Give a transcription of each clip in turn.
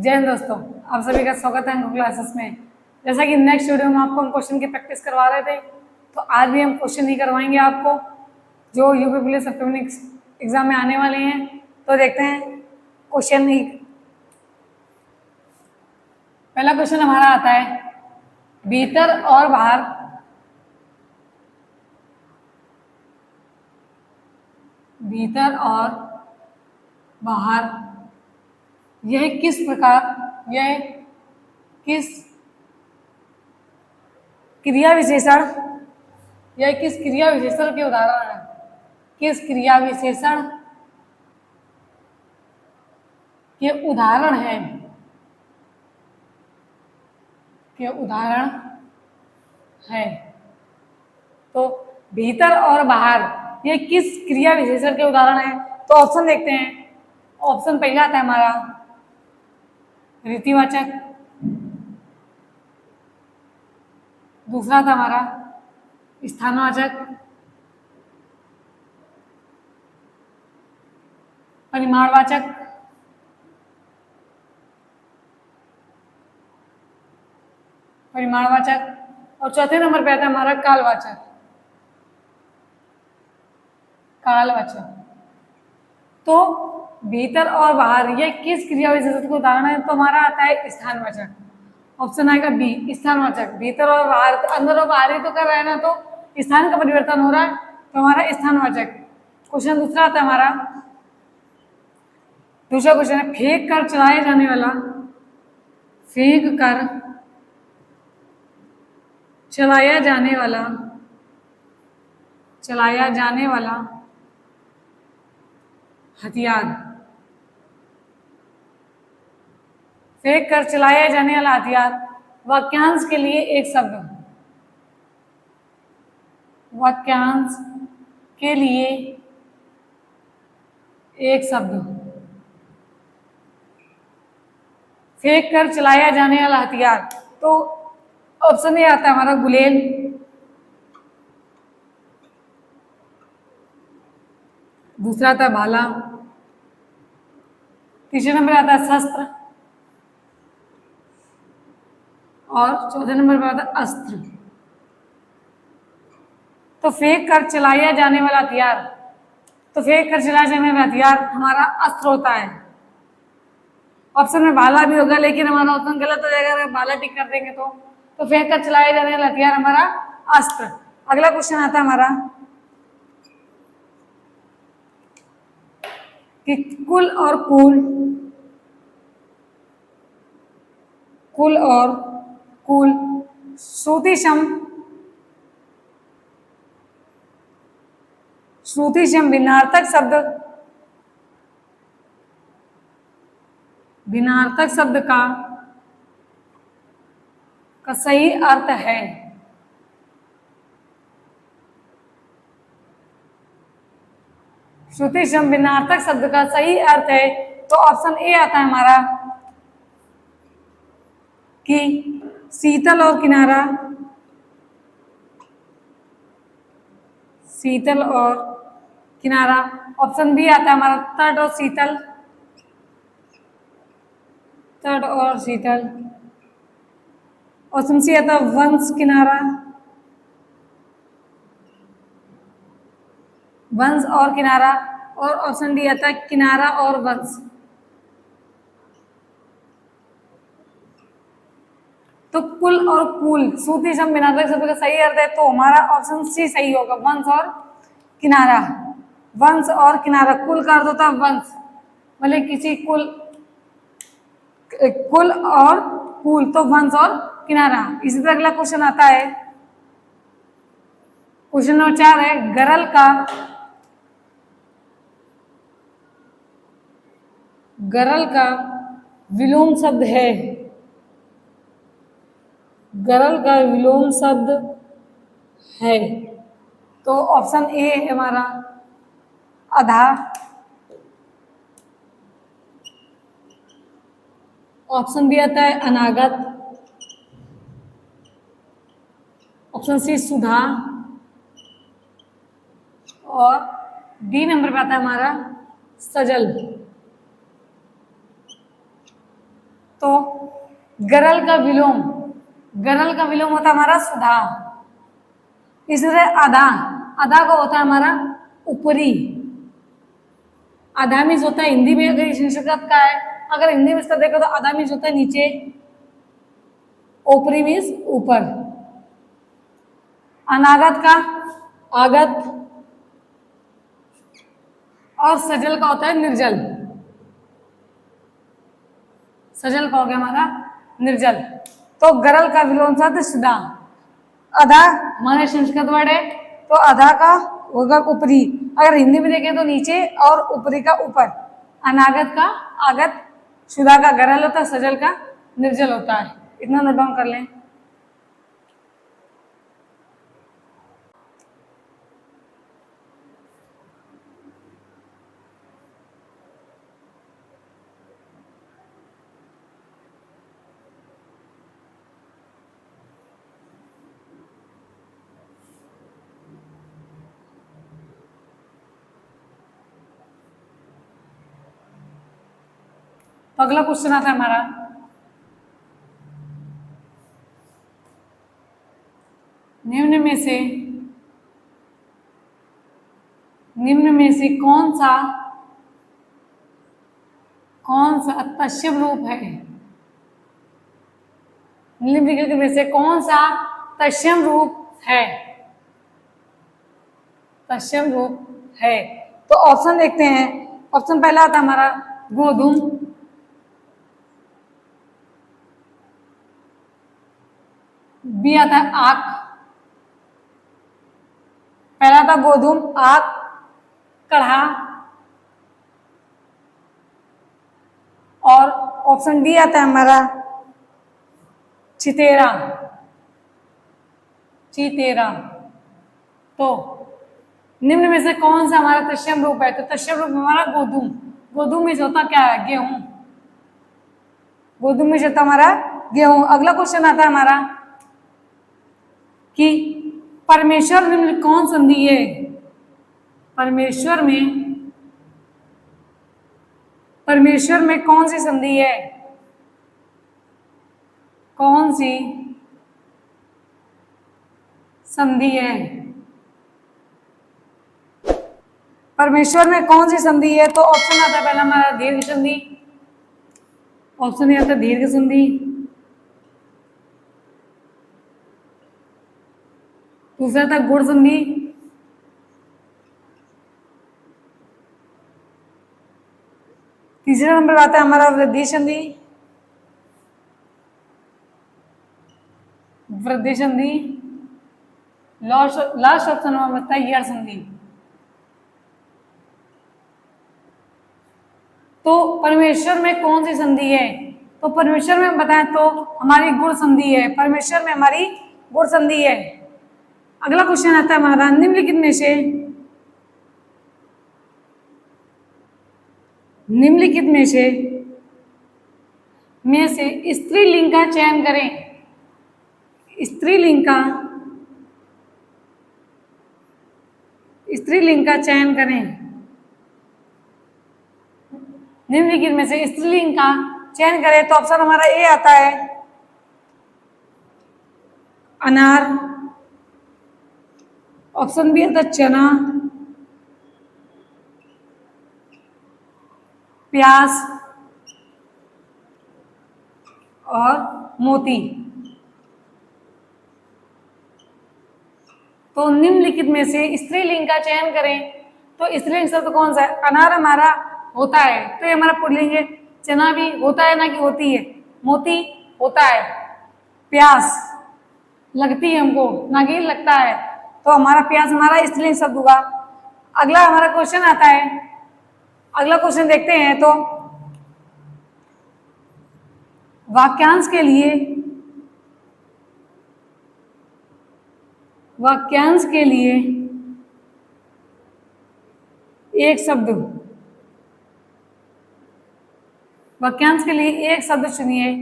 जय हिंद दोस्तों, आप सभी का स्वागत है अंक क्लासेस में। जैसा कि नेक्स्ट वीडियो में आपको हम क्वेश्चन की प्रैक्टिस करवा रहे थे, तो आज भी हम क्वेश्चन ही करवाएंगे आपको जो यूपी पुलिस अपकमिंग एग्जाम में आने वाले हैं। तो देखते हैं क्वेश्चन ही। पहला क्वेश्चन हमारा आता है, भीतर और बाहर भीतर और बाहर यह किस क्रिया विशेषण के उदाहरण है? किस क्रिया विशेषण के उदाहरण है? तो भीतर और बाहर ये किस क्रिया विशेषण के उदाहरण है? तो ऑप्शन देखते हैं। ऑप्शन पहला आता है हमारा रीतिवाचक, दूसरा था हमारा स्थानवाचक, परिमाणवाचक, और चौथे नंबर पे आता है हमारा कालवाचक। तो भीतर और बाहर ये किस क्रिया विशेषण का उदाहरण है? तो हमारा आता है स्थानवाचक। ऑप्शन आएगा बी, स्थानवाचक। भीतर और बाहर, तो अंदर और बाहर ही तो कर रहे हैं ना, तो स्थान का परिवर्तन हो रहा है, तो हमारा स्थानवाचक। क्वेश्चन दूसरा आता है हमारा, दूसरा क्वेश्चन है, फेंक कर चलाया जाने वाला हथियार। फेंक कर चलाया जाने वाला हथियार वाक्यांश के लिए एक शब्द। वाक्यांश के लिए एक शब्द। फेंक कर चलाया जाने वाला हथियार, तो ऑप्शन ए आता है हमारा गुलेल, दूसरा आता है भाला, तीसरे नंबर आता है शस्त्र, और चौथे नंबर पर आता है अस्त्र। तो फेंक कर चलाया जाने वाला हथियार, हमारा अस्त्र होता है। ऑप्शन में भाला भी होगा, लेकिन हमारा ऑप्शन गलत हो जाएगा अगर भाला टिक कर देंगे तो फेंक कर चलाया जाने वाला हथियार हमारा अस्त्र। अगला क्वेश्चन आता है हमारा कि कुल और कुल श्रुतिशम भिन्नार्थक शब्द का सही अर्थ है। श्रुतिशम भिन्नार्थक शब्द का सही अर्थ है, तो ऑप्शन ए आता है हमारा कि शीतल और किनारा। ऑप्शन बी आता है हमारा तट और शीतल। ऑप्शन सी आता है वंश और किनारा, और ऑप्शन डी आता है किनारा और वंश। तो कुल और कुल श्रुतिशम भिन्नार्थक शब्द का सही अर्थ है, तो हमारा ऑप्शन सी सही होगा, वंश और किनारा। कुल का अर्थ होता है वंश, मतलब किसी कुल और कुल, तो वंश और किनारा। इसी तरह अगला क्वेश्चन आता है, क्वेश्चन नंबर 4 है, गरल का विलोम शब्द है। गरल का विलोम शब्द है, तो ऑप्शन ए है हमारा अधा, ऑप्शन बी आता है अनागत, ऑप्शन सी सुधा, और डी नंबर पे आता है हमारा सजल। तो गरल का विलोम, गरल का विलोम होता है हमारा सुधा। इसी तरह आधा, आधा का होता है हमारा ऊपरी। आधा मीन्स होता है हिंदी में, अगर संस्कृत का है, अगर हिंदी में इसका देखो तो आधा मीन्स होता है नीचे, ऊपरी मीन्स ऊपर। अनागत का आगत, और सजल का होता है निर्जल। सजल का हो गया हमारा निर्जल। तो गरल का विलोम शब्द सुधा। आधा हमारे संस्कृत वर्ड है, तो आधा का होगा ऊपरी, अगर हिंदी में देखें तो नीचे और ऊपरी का ऊपर। अनागत का आगत, सुधा का गरल होता है, सजल का निर्जल होता है। इतना नोट डाउन कर लें। तो अगला क्वेश्चन आता है हमारा, निम्न में से कौन सा तत्सम रूप है? निम्नलिखित में से कौन सा तत्सम रूप है? तत्सम रूप है। तो ऑप्शन देखते हैं। ऑप्शन पहला आता है हमारा गोधूम, बी आता है आक, पहला था गोधूम, आक, कढ़ा, और ऑप्शन डी आता है हमारा चितेरा, चितेरा। तो निम्न में से कौन सा हमारा तत्सम रूप है? तो तत्सम रूप हमारा गोधूम। गोधूम में से होता क्या है? गेहूं। गोधूम में से होता हमारा गेहूं। अगला क्वेश्चन आता है हमारा कि परमेश्वर निम्न कौन संधि है? परमेश्वर में कौन सी संधि है? कौन सी संधि है? परमेश्वर में कौन सी संधि है? तो ऑप्शन आता है पहला हमारा दीर्घ संधि, ऑप्शन ए आता है दीर्घ संधि, दूसरा था गुण संधि, तीसरा नंबर आता है हमारा वृद्धि संधि, वृद्धि संधि, लास्ट ऑप्शन में बचता है यड़ संधि। तो परमेश्वर में कौन सी संधि है? तो परमेश्वर में बताएं तो हमारी गुण संधि है। परमेश्वर में हमारी गुण संधि है। अगला क्वेश्चन आता है हमारा निम्नलिखित में से स्त्रीलिंग का चयन करें। स्त्रीलिंग का चयन करें। निम्नलिखित में से स्त्रीलिंग का चयन करें तो ऑप्शन हमारा ए आता है अनार, ऑप्शन बी आता है चना, प्याज और मोती। तो निम्नलिखित में से स्त्रीलिंग का चयन करें तो स्त्रीलिंग शब्द कौन सा है? अनार हमारा होता है, तो ये हमारा पुल्लिंग है। चना भी होता है ना कि होती है? मोती होता है। प्यास लगती है हमको ना कि लगता है, तो हमारा प्यास हमारा स्त्रीलिंग शब्द होगा। अगला हमारा क्वेश्चन आता है, अगला क्वेश्चन देखते हैं। तो वाक्यांश के लिए एक शब्द, वाक्यांश के लिए एक शब्द चुनिए।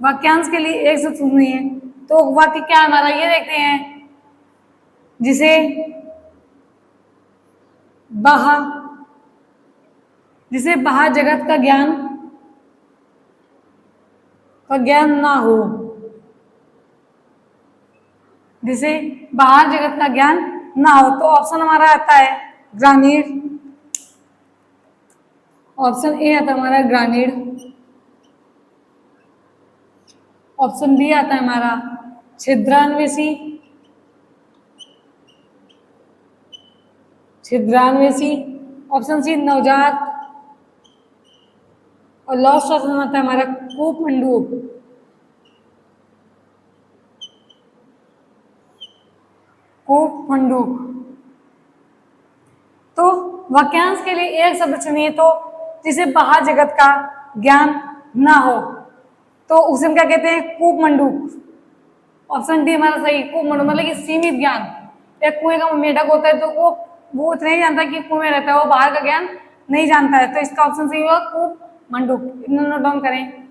वाक्यांश के लिए एक शब्द चुनिए। तो वाक्य क्या है हमारा, ये देखते हैं। जिसे बह, जिसे बाहर जगत का ज्ञान ना हो, जिसे बाहर जगत का ज्ञान ना हो। तो ऑप्शन हमारा आता है ग्रामीण, ऑप्शन ए आता है हमारा ग्रामीण, ऑप्शन बी आता है हमारा छिद्रान्वेषी, छिद्रान्वेषी, ऑप्शन सी नवजात, और लास्ट ऑप्शन आता है हमारा कूपमंडूक। कूपमंडूक। तो वाक्यांश के लिए एक शब्द चुनिए तो जिसे बाहर जगत का ज्ञान ना हो, तो उसे हम क्या कहते हैं? कूपमंडूक। ऑप्शन डी हमारा सही, कूपमंडूक मतलब कि सीमित ज्ञान। एक कुएं का मेढक होता है तो वो इतना ही जानता है कि कुएं में रहता है, वो बाहर का ज्ञान नहीं जानता है। तो इसका ऑप्शन सही होगा कूपमंडूक। इतना नोट डाउन करें।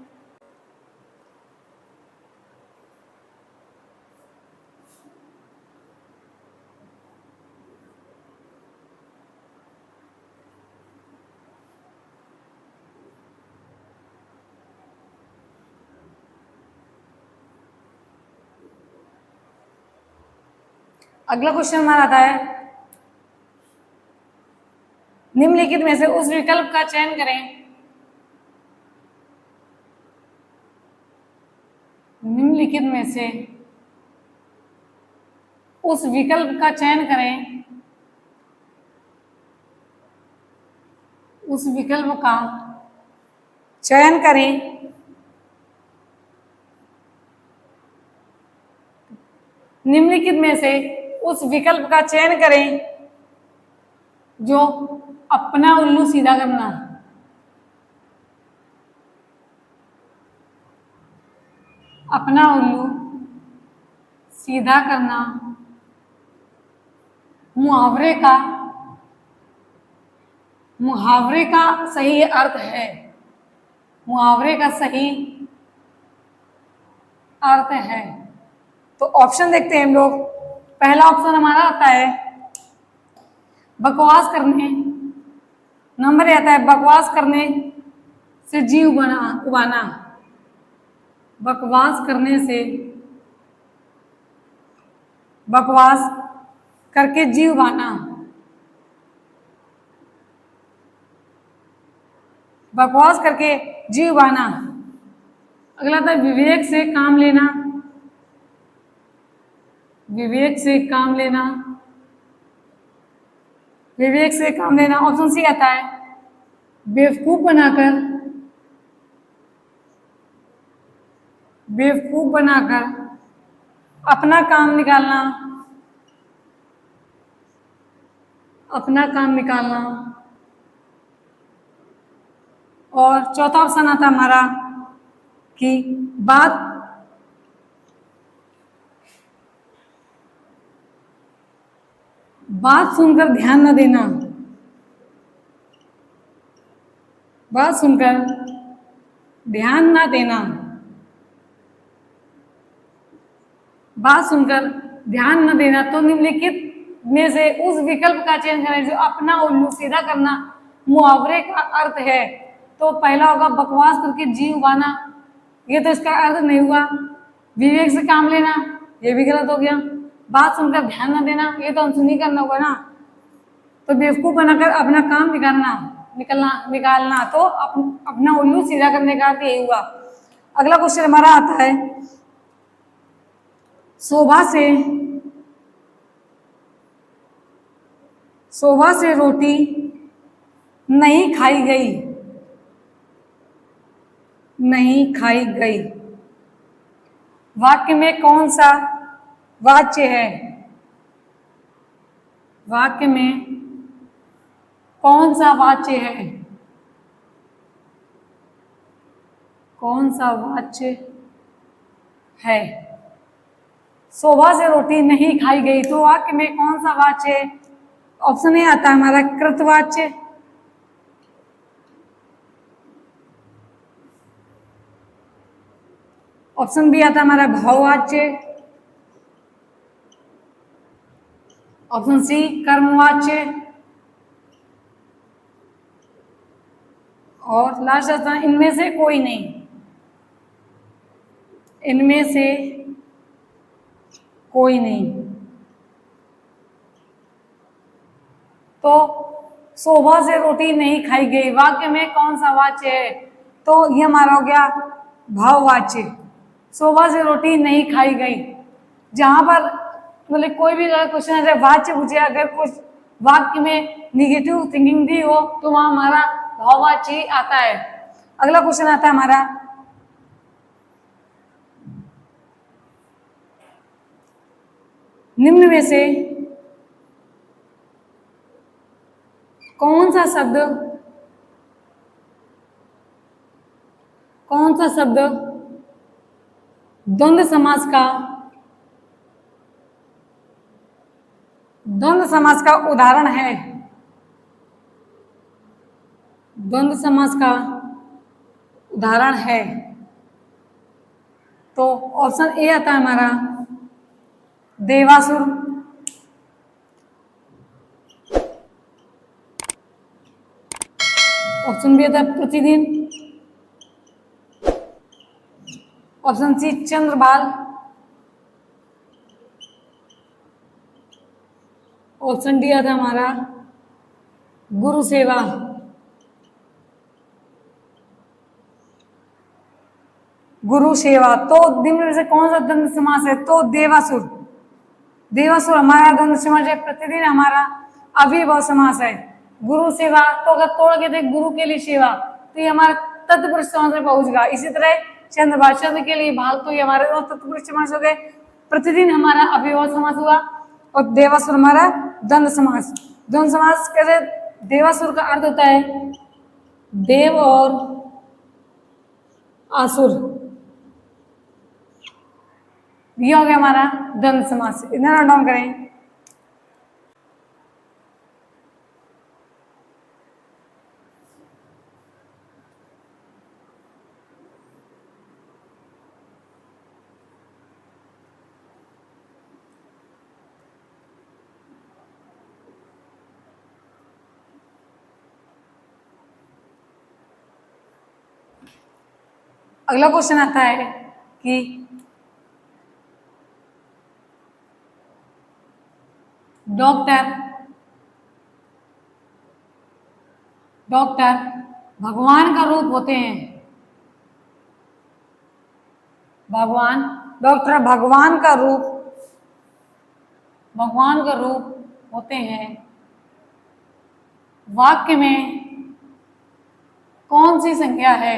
अगला क्वेश्चन हमारा आता है, निम्नलिखित में से उस विकल्प का चयन करें, निम्नलिखित में से उस विकल्प का चयन करें, उस विकल्प का चयन करें निम्नलिखित में से उस विकल्प का चयन करें जो अपना उल्लू सीधा करना, अपना उल्लू सीधा करना मुहावरे का सही अर्थ है, मुहावरे का सही अर्थ है। तो ऑप्शन देखते हैं हम लोग। पहला ऑप्शन हमारा आता है बकवास करने, नंबर आता है बकवास करने से जीव उबाना, बकवास करने से, बकवास करके जीव उबाना, बकवास करके जीव उबाना। अगला था विवेक से काम लेना, विवेक से काम लेना, विवेक से काम लेना। ऑप्शन सी आता है बेवकूफ बनाकर, बेवकूफ बनाकर अपना काम निकालना, अपना काम निकालना। और चौथा ऑप्शन आता हमारा कि बात सुनकर ध्यान न देना, बात सुनकर ध्यान न देना, बात सुनकर ध्यान न देना। तो निम्नलिखित में से उस विकल्प का चयन करें जो अपना उल्लू सीधा करना मुहावरे का अर्थ है। तो पहला होगा बकवास करके जीव उबाना, ये तो इसका अर्थ नहीं हुआ। विवेक से काम लेना, ये भी गलत हो गया। बात सुनकर ध्यान न देना, ये तो अनसुनी करना होगा ना। तो बेवकूफ बनाकर अपना काम निकालना तो अपना उल्लू सीधा करने का अर्थ यही हुआ। अगला क्वेश्चन हमारा आता है शोभा से रोटी नहीं खाई गई, नहीं खाई गई। वाक्य में कौन सा वाच्य है? वाक्य में कौन सा वाच्य है? कौन सा वाच्य है? शोभा से रोटी नहीं खाई गई, तो वाक्य में कौन सा वाच्य है? ऑप्शन ए आता है हमारा कृतवाच्य, ऑप्शन बी आता है हमारा भाववाच्य, ऑप्शन सी कर्मवाच्य, और लास्ट आता है इनमें से कोई नहीं, इनमें से कोई नहीं। तो शोभा से रोटी नहीं खाई गई, वाक्य में कौन सा वाच्य है? तो ये हमारा हो गया भाववाच्य। शोभा से रोटी नहीं खाई गई, जहां पर मतलब कोई भी अगर क्वेश्चन अगर वाच्य पूछे, अगर कुछ वाक्य में निगेटिव थिंकिंग दी हो तो वहां हमारा भाववाच्य आता है। अगला क्वेश्चन आता है हमारा, निम्न में से कौन सा शब्द द्वंद्व समास का उदाहरण है? द्वंद्व समास का उदाहरण है। तो ऑप्शन ए आता है हमारा देवासुर, ऑप्शन बी आता है प्रतिदिन, ऑप्शन सी चंद्रबाल, ऑप्शन डी आता है हमारा गुरु सेवा। गुरु सेवा। तो निम्न में से कौन सा द्वंद्व समास है? तो देवासुर। देवासुर हमारा द्वंद्व समास है। प्रतिदिन हमारा अव्ययभाव समास है। गुरु सेवा, तो अगर तोड़ के देख गुरु के लिए सेवा, तो ये हमारा तत्पुरुष समास में पहुंचेगा। इसी तरह चंद्रभाल, चंद्र के लिए भाल, तो ये हमारे तत्पुरुष समास हो गए। प्रतिदिन हमारा अव्ययभाव समास हुआ और देवासुर हमारा द्वंद्व समास। द्वंद्व समास कैसे? देवासुर का अर्थ होता है देव और आसुर, ये हो गया हमारा द्वंद्व समास। इतना नोट डाउन करें। अगला क्वेश्चन आता है कि डॉक्टर भगवान का रूप होते हैं। भगवान, डॉक्टर भगवान का रूप होते हैं। वाक्य में कौन सी संज्ञा है?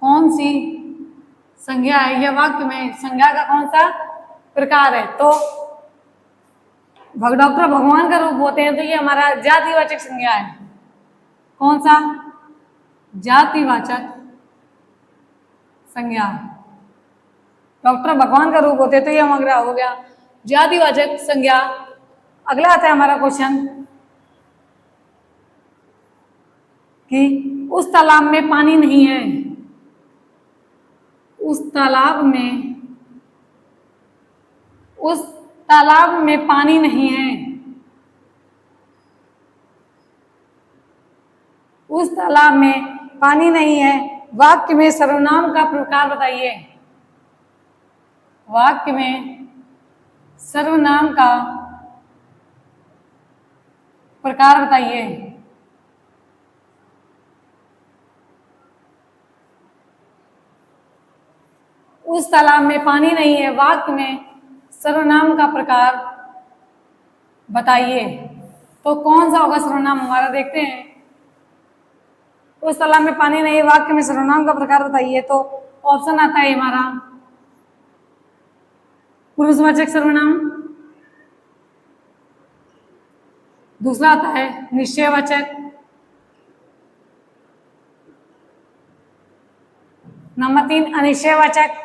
कौन सी संज्ञा है? यह वाक्य में संज्ञा का कौन सा प्रकार है? तो डॉक्टर भगवान का रूप होते हैं, तो ये हमारा जातिवाचक संज्ञा है। कौन सा? जातिवाचक संज्ञा। डॉक्टर भगवान का रूप होते हैं, तो ये हमारा हो गया जातिवाचक संज्ञा। अगला आता है हमारा क्वेश्चन कि उस तालाब में पानी नहीं है। उस तालाब में पानी नहीं है। उस तालाब में पानी नहीं है। वाक्य में सर्वनाम का प्रकार बताइए। वाक्य में सर्वनाम का प्रकार बताइए। उस तालाब में पानी नहीं है, वाक्य में सर्वनाम का प्रकार बताइए। तो कौन सा होगा सर्वनाम हमारा? देखते हैं। उस तालाब में पानी नहीं है, वाक्य में सर्वनाम का प्रकार बताइए। तो ऑप्शन आता है हमारा पुरुषवाचक सर्वनाम, दूसरा आता है निश्चयवाचक, नंबर 3 अनिश्चयवाचक,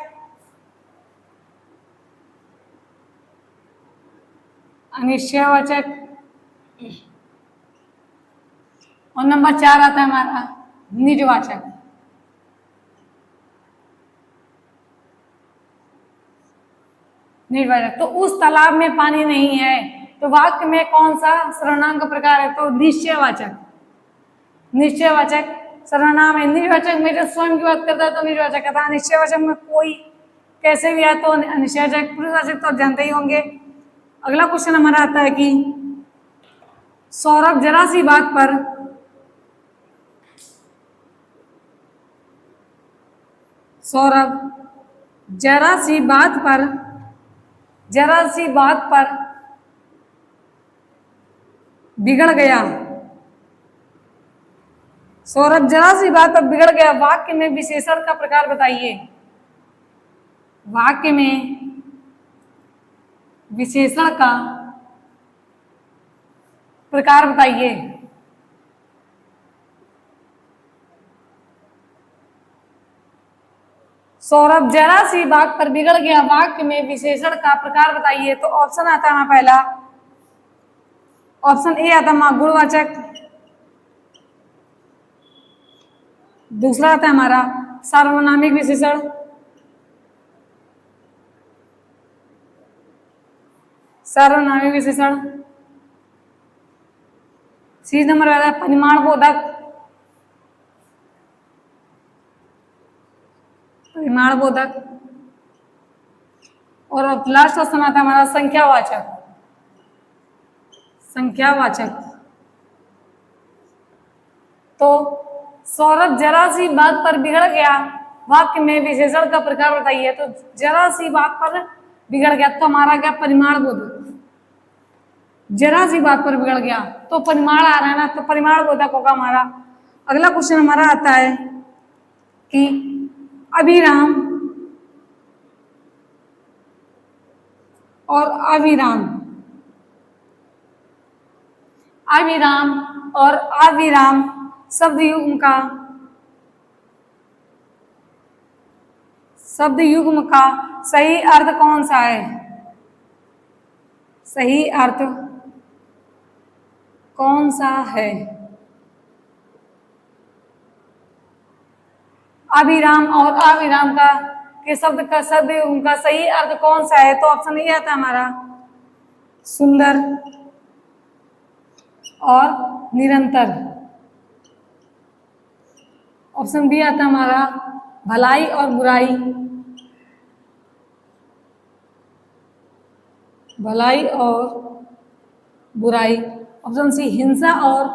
और नंबर 4 आता है हमारा निजवाचक। निजवाचक। तो उस तालाब में पानी नहीं है, तो वाक्य में कौन सा सर्वनाम का प्रकार है? तो निश्चयवाचक। निश्चयवाचक सर्वनाम है। निश्चयवाचक में जब स्वयं की बात करता है तो निश्चयवाचक कहता है। निश्चयवाचक में कोई कैसे भी आए तो निश्चयवाचक। पुरुषवाचक तो जानते ही होंगे। अगला क्वेश्चन हमारा आता है कि सौरभ जरा सी बात पर जरा सी बात पर बिगड़ गया। सौरभ जरा सी बात पर बिगड़ गया। वाक्य में विशेषण का प्रकार बताइए। वाक्य में विशेषण का प्रकार बताइए। सौरभ जरा सी बात पर बिगड़ गया। वाक्य में विशेषण का प्रकार बताइए। तो ऑप्शन आता है पहला, ऑप्शन ए आता है गुणवाचक। दूसरा आता है हमारा सार्वनामिक विशेषण। सार्वनामिक विशेषण। सी नंबर आता है परिमाण बोधक। परिमाण बोधक। और अब लास्ट ऑप्शन आता है हमारा संख्यावाचक। संख्यावाचक। तो सौरभ जरा सी बात पर बिगड़ गया। वाक्य में विशेषण का प्रकार बताइए। तो जरा सी बात पर बिगड़ गया तो हमारा क्या परिमाण बोधक। जरा सी बात पर बिगड़ गया तो परिमाण आ रहा है ना, तो परिमाण बोधक होगा हमारा। अगला क्वेश्चन हमारा आता है कि अभिराम और अविराम, अविराम और अविराम शब्द युग्म का सही अर्थ कौन सा है। सही अर्थ कौन सा है। अभिराम और अविराम का के शब्द युग्म का सही अर्थ कौन सा है। तो ऑप्शन ए आता है हमारा सुंदर और निरंतर। ऑप्शन बी आता है हमारा भलाई और बुराई। भलाई और बुराई। ऑप्शन सी हिंसा और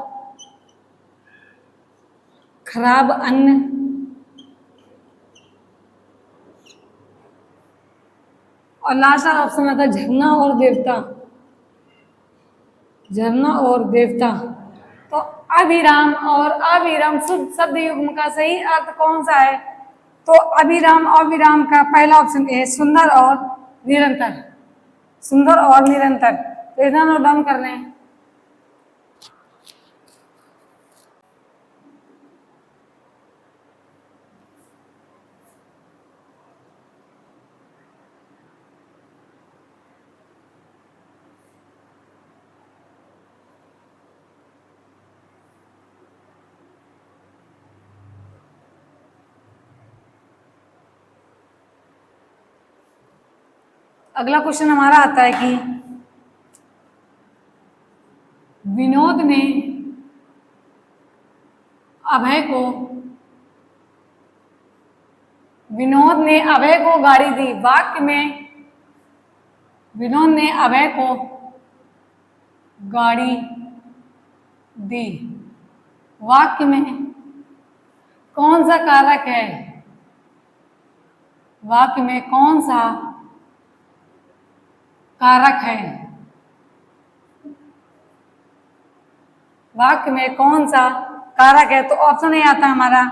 खराब अन्न। और लास्ट ऑप्शन आता है झरना और देवता। झरना और देवता। तो अभिराम और अविराम शब्द युग्म का सही अर्थ कौन सा है। तो अभिराम और विराम का पहला ऑप्शन है सुंदर और निरंतर। सुंदर और निरंतर। तो इतना नोट डाउन कर रहे हैं। अगला क्वेश्चन हमारा आता है कि विनोद ने अभय को गाड़ी दी। वाक्य में विनोद ने अभय को गाड़ी दी। वाक्य में कौन सा कारक है। वाक्य में कौन सा कारक है। वाक्य में कौन सा कारक है। तो ऑप्शन ए आता है हमारा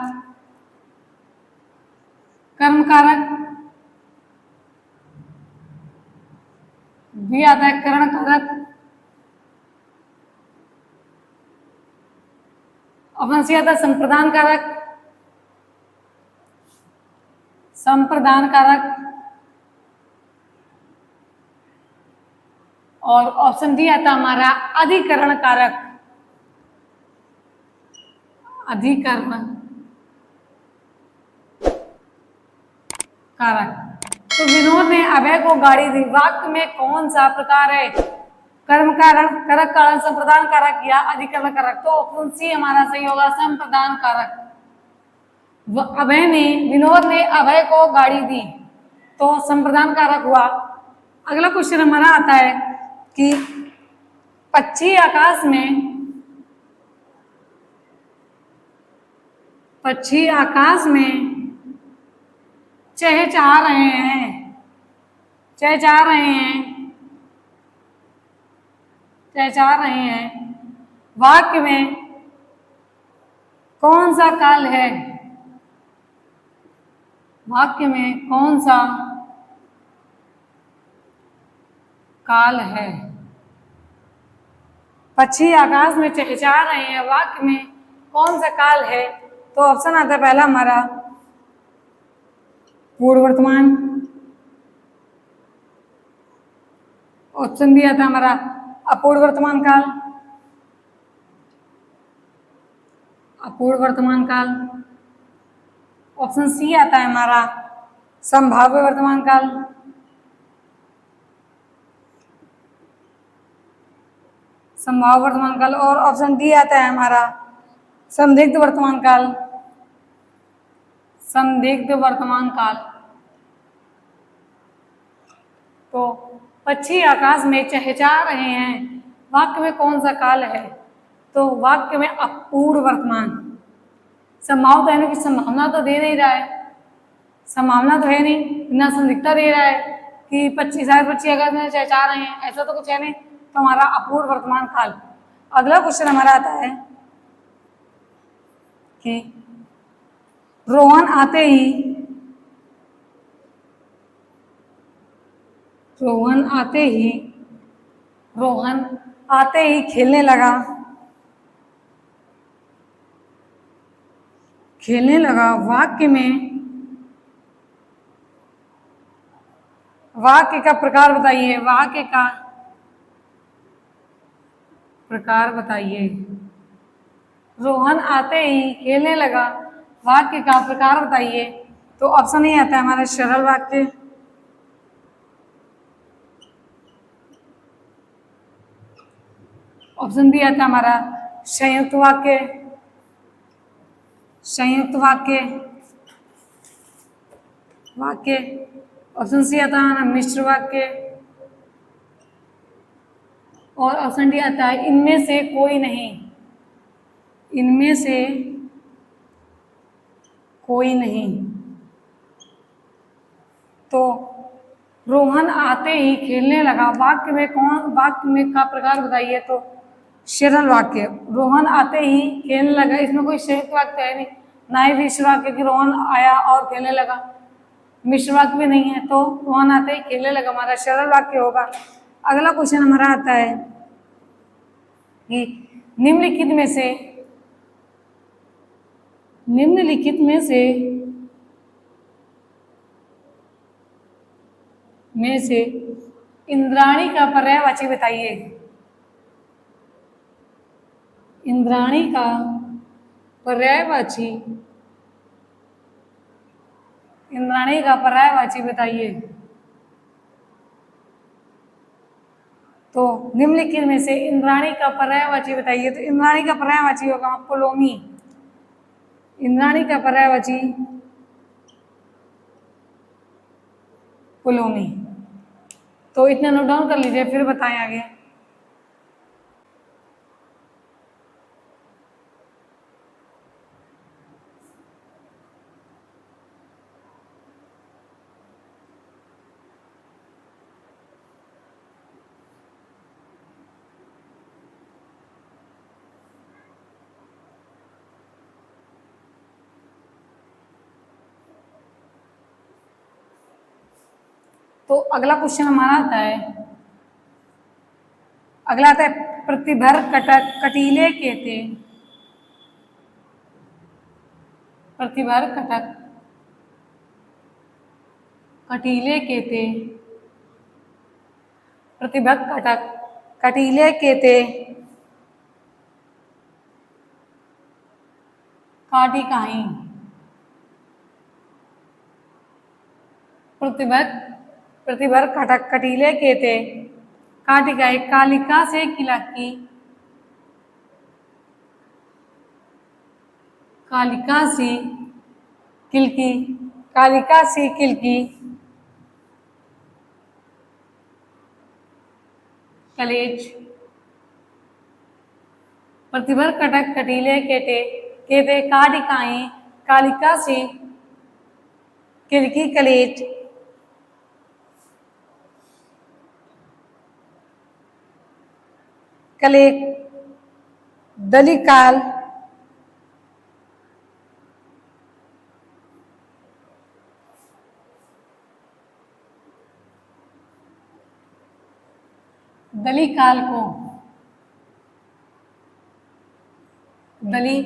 कर्म कारक। बी आता है करण कारक। ऑप्शन सी आता है संप्रदान कारक। संप्रदान कारक। और ऑप्शन डी आता हमारा अधिकरण कारक। अधिकरण कारक। तो विनोद ने अभय को गाड़ी दी। वाक्य में कौन सा प्रकार है। कर्म कारक, करक कारण, संप्रदान कारक या अधिकरण कारक। तो ऑप्शन सी हमारा सही होगा, संप्रदान कारक। अभय ने, विनोद ने अभय को गाड़ी दी, तो संप्रदान कारक हुआ। अगला क्वेश्चन हमारा आता है कि पक्षी आकाश में चहचहा रहे हैं, चहचहा रहे हैं, वाक्य में कौन सा काल है? वाक्य में कौन सा काल है? पक्षी आकाश में चहचहा रहे हैं, वाक्य में कौन सा काल है? तो ऑप्शन आता है पहला हमारा पूर्व वर्तमान, ऑप्शन बी आता है हमारा अपूर्व वर्तमान काल, अपूर्व वर्तमान काल, ऑप्शन सी आता है हमारा संभाव्य वर्तमान काल, संभाव्य वर्तमान काल, और ऑप्शन डी आता है हमारा संदिग्ध वर्तमान काल, संदिग्ध वर्तमान काल। तो पक्षी आकाश में चहचहा रहे हैं, वाक्य में कौन सा काल है? तो वाक्य में अपूर्व वर्तमान। संभावना है कि संभावना तो दे नहीं रहा है, संभावना तो है नहीं, बिना संदिग्धता दे रहा है कि शायद पक्षी आकाश में चहचहा रहे हैं, ऐसा तो कुछ है नहीं, तो हमारा अपूर्व वर्तमान काल। अगला क्वेश्चन हमारा आता है कि रोहन आते ही खेलने लगा, वाक्य का प्रकार बताइए, वाक्य का प्रकार बताइए। रोहन आते ही खेलने लगा, वाक्य का प्रकार बताइए। तो ऑप्शन ए आता है हमारा सरल वाक्य, ऑप्शन बी आता है हमारा संयुक्त वाक्य, ऑप्शन सी आता है मिश्र वाक्य, और ऑप्शन डी आता है इनमें से कोई नहीं। तो रोहन आते ही खेलने लगा, वाक्य में का प्रकार बताइए। तो सरल वाक्य, रोहन आते ही खेलने लगा, इसमें कोई संयुक्त वाक्य है नहीं, ना ही मिश्र वाक्य कि रोहन आया और खेलने लगा, मिश्र वाक्य भी नहीं है, तो रोहन आते ही खेलने लगा हमारा सरल वाक्य होगा। अगला क्वेश्चन हमारा आता है कि निम्नलिखित में से इंद्राणी का पर्यायवाची बताइए। इंद्राणी का पर्यायवाची बताइए। तो निम्नलिखित में से इंद्राणी का पर्यायवाची बताइए। तो इंद्राणी का पर्यायवाची होगा पुलोमी, इंद्राणी का पर्यायवाची पुलोमी। तो इतना नोट डाउन कर लीजिए, फिर बताएं आगे। तो अगला क्वेश्चन हमारा आता है, प्रतिभर कटीले के थे, प्रतिभर कटीले के थे, प्रतिभक कटीले के थे, काटी काहीं। प्रतिभर कटीले के थे, काटिका है, कालिका से किला की, कालिका सी किलकी, कालिका सी किलकी, कलेज, प्रतिभर कटक कटीले केटे, केते काटिकाएं, कालिका सी किलकी कलेज, कले दलिकाल, दली काल को, दली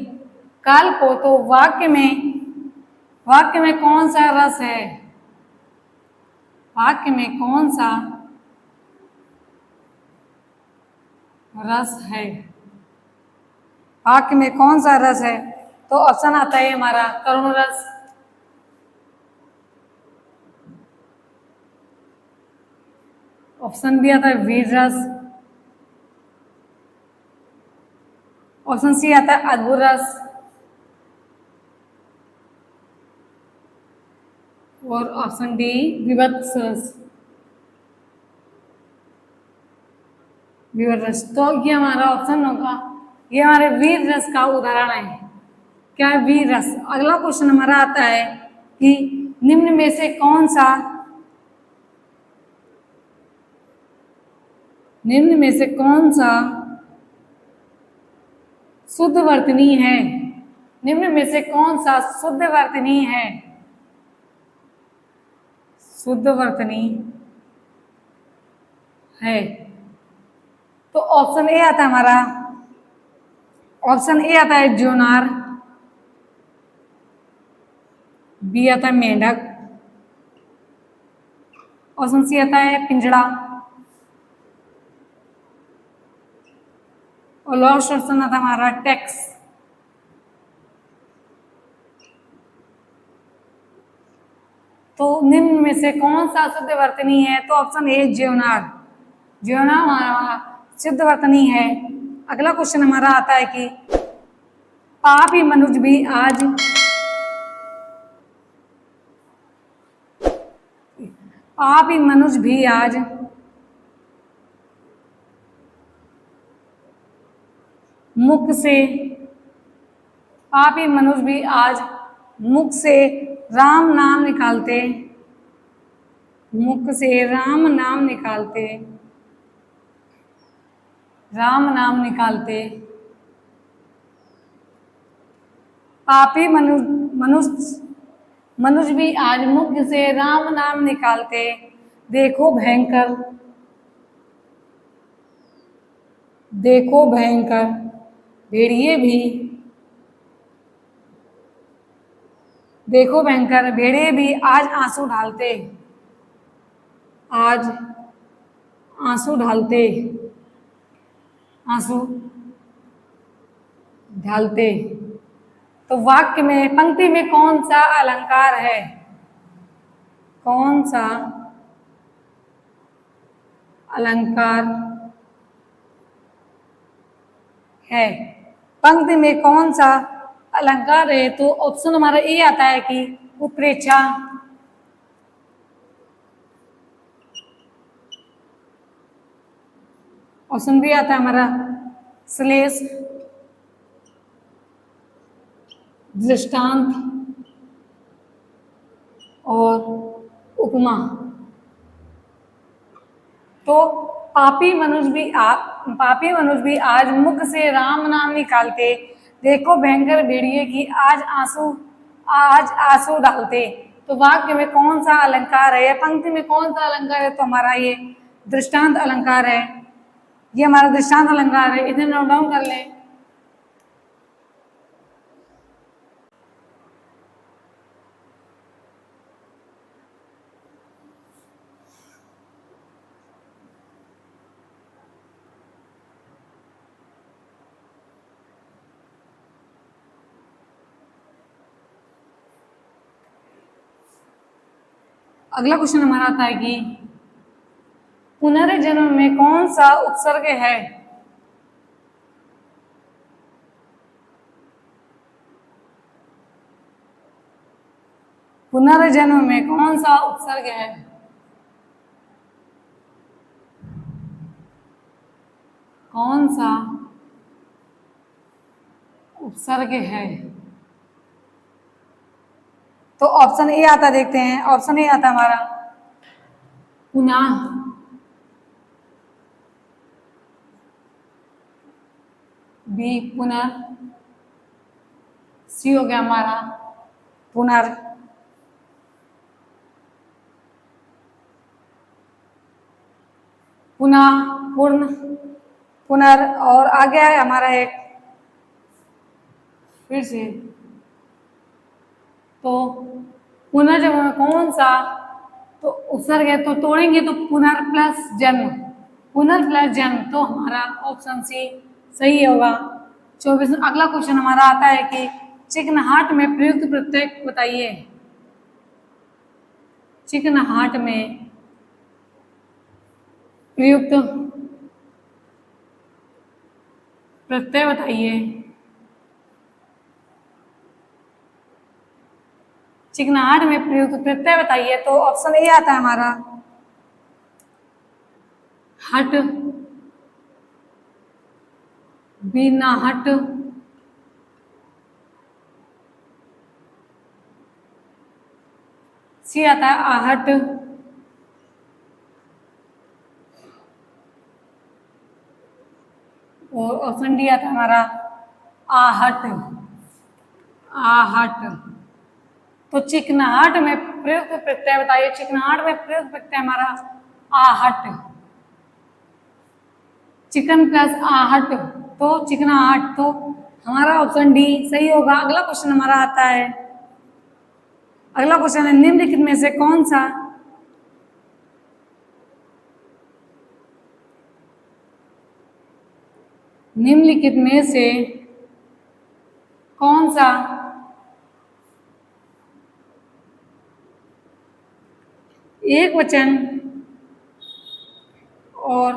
काल को, तो वाक्य में कौन सा रस है, वाक्य में कौन सा रस है, वाक्य में कौन सा रस है, तो ऑप्शन आता है हमारा करुण रस, ऑप्शन बी आता है वीर रस, ऑप्शन सी आता है अद्भुत रस, और ऑप्शन डी विभत्स रस, वीर रस। तो ये हमारा ऑप्शन होगा, ये हमारे वीर रस का उदाहरण है। क्या है वीर रस? अगला क्वेश्चन हमारा आता है कि निम्न में से कौन सा, निम्न में से कौन सा शुद्ध वर्तनी है, निम्न में से कौन सा शुद्ध वर्तनी है, शुद्ध वर्तनी है। तो ऑप्शन ए आता है हमारा, ऑप्शन ए आता है जोनार, बी आता है मेंढक, ऑप्शन सी आता है पिंजड़ा, और लास्ट ऑप्शन आता है हमारा टैक्स। तो निम्न में से कौन सा शुद्ध वर्तनी है, तो ऑप्शन ए ज्योनार, ज्योनार हमारा शुद्ध वर्तनी है। अगला क्वेश्चन हमारा आता है कि पापी मनुष्य भी आज, पापी मनुष्य भी आज मुख से, पापी मनुष्य भी आज मुख से राम नाम निकालते, मुख से राम नाम निकालते, राम नाम निकालते, पापी मनुष्य भी आज मुख से राम नाम निकालते, देखो भयंकर, देखो भयंकर भेड़िए भी, देखो भयंकर भेड़िए भी आज आंसू ढालते, आज आंसू ढालते, आंसू ढालते। तो वाक्य में, पंक्ति में कौन सा अलंकार है, कौन सा अलंकार है, पंक्ति में कौन सा अलंकार है, तो ऑप्शन हमारा ए आता है कि उत्प्रेक्षा, ऑप्शन बी आता है हमारा श्लेष, दृष्टांत और उपमा। तो पापी मनुष्य भी आज मुख से राम नाम निकालते, देखो भयंकर भेड़िए की आज आंसू डालते। तो वाक्य में कौन सा अलंकार है या पंक्ति में कौन सा अलंकार है, तो हमारा ये दृष्टांत अलंकार है, ये हमारा दृष्टांत अलंकार है, इसे नोट डाउन कर लें। अगला क्वेश्चन हमारा आता है कि पुनर्जन्म में कौन सा उपसर्ग है? पुनर्जन्म में कौन सा उपसर्ग है? कौन सा उपसर्ग है? तो ऑप्शन ए आता, देखते हैं। ऑप्शन ए आता हमारा पुनः, बी पुनः, सी हो गया हमारा पुनर्, पुनः, पूर्ण, पुनर्, और आ गया है हमारा एक फिर से। तो पुनर्जन्म में कौन सा तो उपसर्ग है? तो तोड़ेंगे तो पुनर्प्लस जन्म, पुनर्प्लस जन्म, तो हमारा ऑप्शन सी सही होगा। 24 अगला क्वेश्चन हमारा आता है कि चिकनाहट में प्रयुक्त प्रत्यय बताइए। चिकनाहट में प्रयुक्त प्रत्यय बताइए। चिकनाहट में प्रयुक्त प्रत्यय बताइए। तो ऑप्शन ए आता है हमारा हट, बी नाहट, सी आता है आहट, और ऑप्शन डी आता है हमारा आहट, आहट। तो चिकनाहट में प्रयुक्त प्रत्यय बताइए। चिकनाहट में प्रयुक्त प्रत्यय हमारा आहट, चिकन प्लस आहट, तो चिकनाहट, तो हमारा ऑप्शन डी सही होगा। अगला क्वेश्चन हमारा आता है, अगला क्वेश्चन है निम्नलिखित में से कौन सा निम्नलिखित में से कौन सा एक वचन और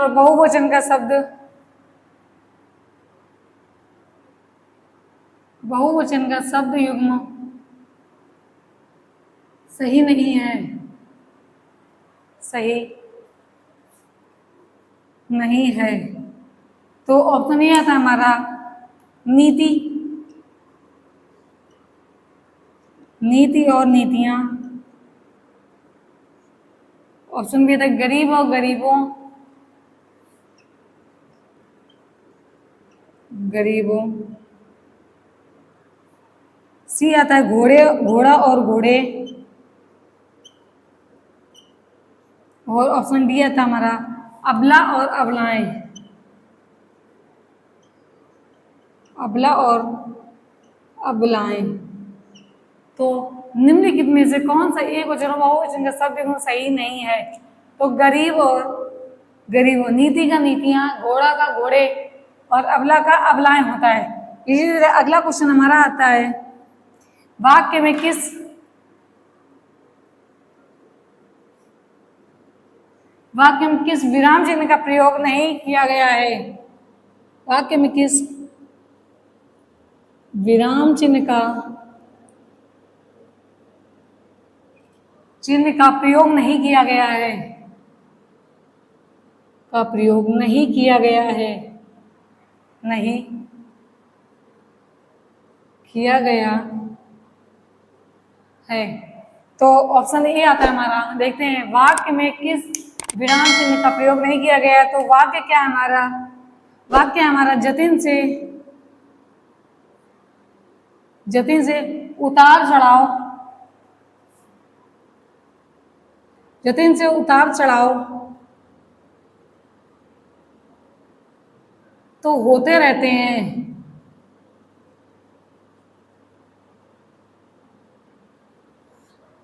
बहुवचन का शब्द, बहुवचन का शब्द युग्म सही नहीं है? सही नहीं है। तो ऑप्शन ये आता है हमारा नीति, नीति और नीतियां। ऑप्शन बी आता है गरीब और गरीबों, गरीबों। सी आता है घोड़े, घोड़ा और घोड़े, और ऑप्शन डी आता है हमारा अबला और अबलाएं, अबला और अबलाएं। तो निम्नलिखित में से कौन सा एक वचन और बहुवचन का शब्द युग्म सही नहीं है? तो गरीब और गरीबों, नीति का नीतियां, घोड़ा का घोड़े, और अबला का अबलाएं होता है। इसी तरह अगला क्वेश्चन हमारा आता है वाक्य में किस विराम चिन्ह का प्रयोग नहीं किया गया है? वाक्य में किस विराम चिन्ह का प्रयोग नहीं किया गया है? का प्रयोग नहीं किया गया है, नहीं किया गया है। तो ऑप्शन ए आता है हमारा, देखते हैं वाक्य में किस विराम चिन्ह का प्रयोग नहीं किया गया है। तो वाक्य क्या है हमारा? वाक्य हमारा जतिन से उतार चढ़ाव, जतिन से उतार चढ़ाव तो होते रहते हैं।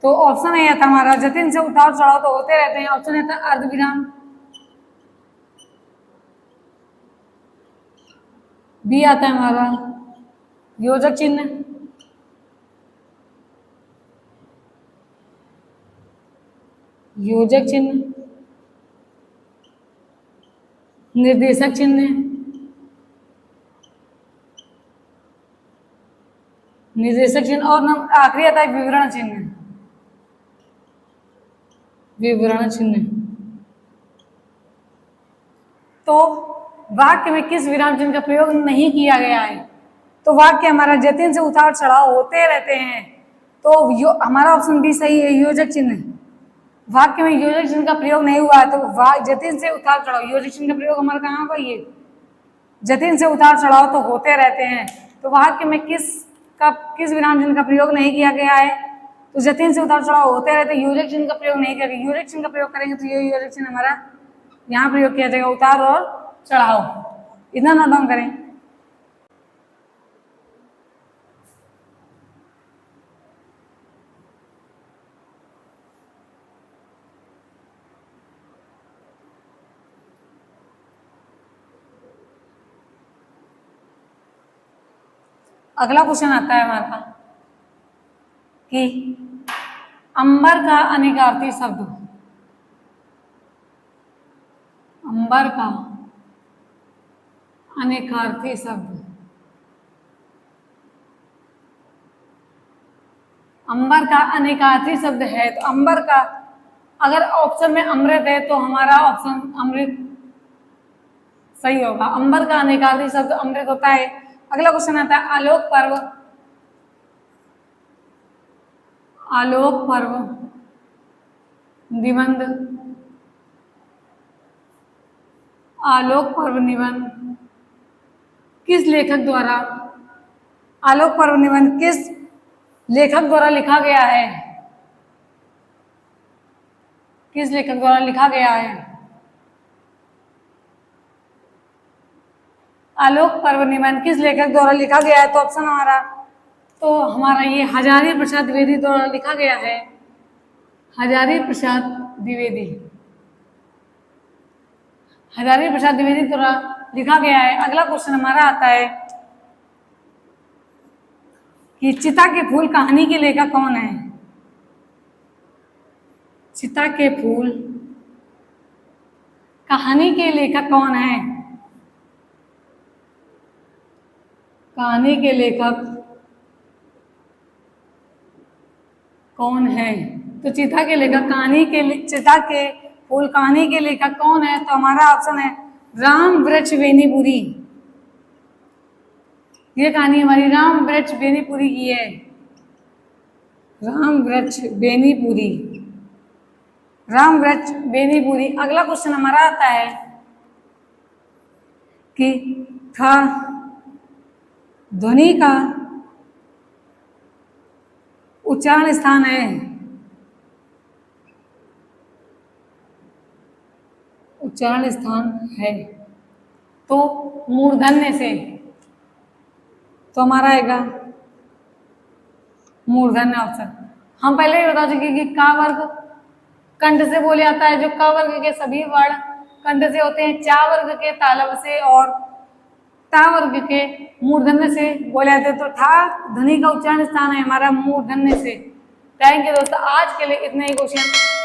तो ऑप्शन ए था हमारा जतिन से उतार चढ़ाव तो होते रहते हैं। ऑप्शन ए था अर्धविराम, बी आता है हमारा योजक चिन्ह, योजक चिन्ह, निर्देशक चिन्ह, निर्देशक चिन्ह और आखिरी आता है विवरण चिन्ह, विवरण चिन्ह। तो वाक्य में किस विराम चिन्ह का प्रयोग नहीं किया गया है? तो वाक्य हमारा जतिन से उतार चढ़ाव होते रहते हैं, तो हमारा ऑप्शन बी सही है, योजक चिन्ह। वाक्य में योजक चिन्ह का प्रयोग नहीं हुआ है, तो जतिन से उतार चढ़ाव, योजक चिन्ह का प्रयोग हमारा कहाँ होगा? ये जतिन से उतार चढ़ाव तो होते रहते हैं, तो वाक्य में किस विराम चिन्ह का प्रयोग नहीं किया गया है? तो जतिन से उतार चढ़ाव होते रहते, योजक चिन्ह का प्रयोग नहीं किया गया। योजक चिन्ह का प्रयोग करेंगे तो ये योजक चिन्ह हमारा यहाँ प्रयोग किया जाएगा, उतार और चढ़ाव। इतना नोट डाउन करें। अगला क्वेश्चन आता है हमारा कि अंबर का अनेकार्थी शब्द, अंबर का अनेकार्थी शब्द, अंबर का अनेकार्थी शब्द है, तो अंबर का अगर ऑप्शन में अमृत है तो हमारा ऑप्शन अमृत सही होगा। अंबर का अनेकार्थी शब्द अमृत होता है। अगला क्वेश्चन आता है आलोक पर्व, आलोक पर्व निबंध, आलोक पर्व निबंध किस लेखक द्वारा, आलोक पर्व निबंध किस लेखक द्वारा लिखा गया है? किस लेखक द्वारा लिखा गया है? आलोक पर्व निबंध किस लेखक द्वारा लिखा गया है? तो ऑप्शन हमारा ये हजारी प्रसाद द्विवेदी द्वारा लिखा गया है, हजारी प्रसाद द्विवेदी, हजारी प्रसाद द्विवेदी द्वारा लिखा गया है। अगला क्वेश्चन हमारा आता है कि चिता के फूल कहानी के लेखक कौन है? चिता के फूल कहानी के लेखक कौन है? कहानी के लेखक कौन है? तो चिता के लेखक चिता के फूल कहानी के लेखक कौन है? तो हमारा ऑप्शन है राम वृक्ष बेनीपुरी। ये कहानी हमारी राम वृक्ष बेनीपुरी की है, राम वृक्ष बेनीपुरी, राम वृक्ष बेनीपुरी। अगला क्वेश्चन हमारा आता है कि था ध्वनि का उच्चारण स्थान है, उच्चारण स्थान है तो मूर्धन्य से, तो हमारा आएगा मूर्धन्य ऑप्शन। हम पहले ही बता चुके कि का वर्ग कंठ से बोले जाता है, जो का वर्ग के सभी वर्ण कंठ से होते हैं, चा वर्ग के तालव से और ता वर्ग के मूर्धन्य से बोले जाते हैं। तो था ध्वनि का उच्चारण स्थान है हमारा मूर्धन्य से। थैंक यू दोस्तों, आज के लिए इतने ही क्वेश्चन।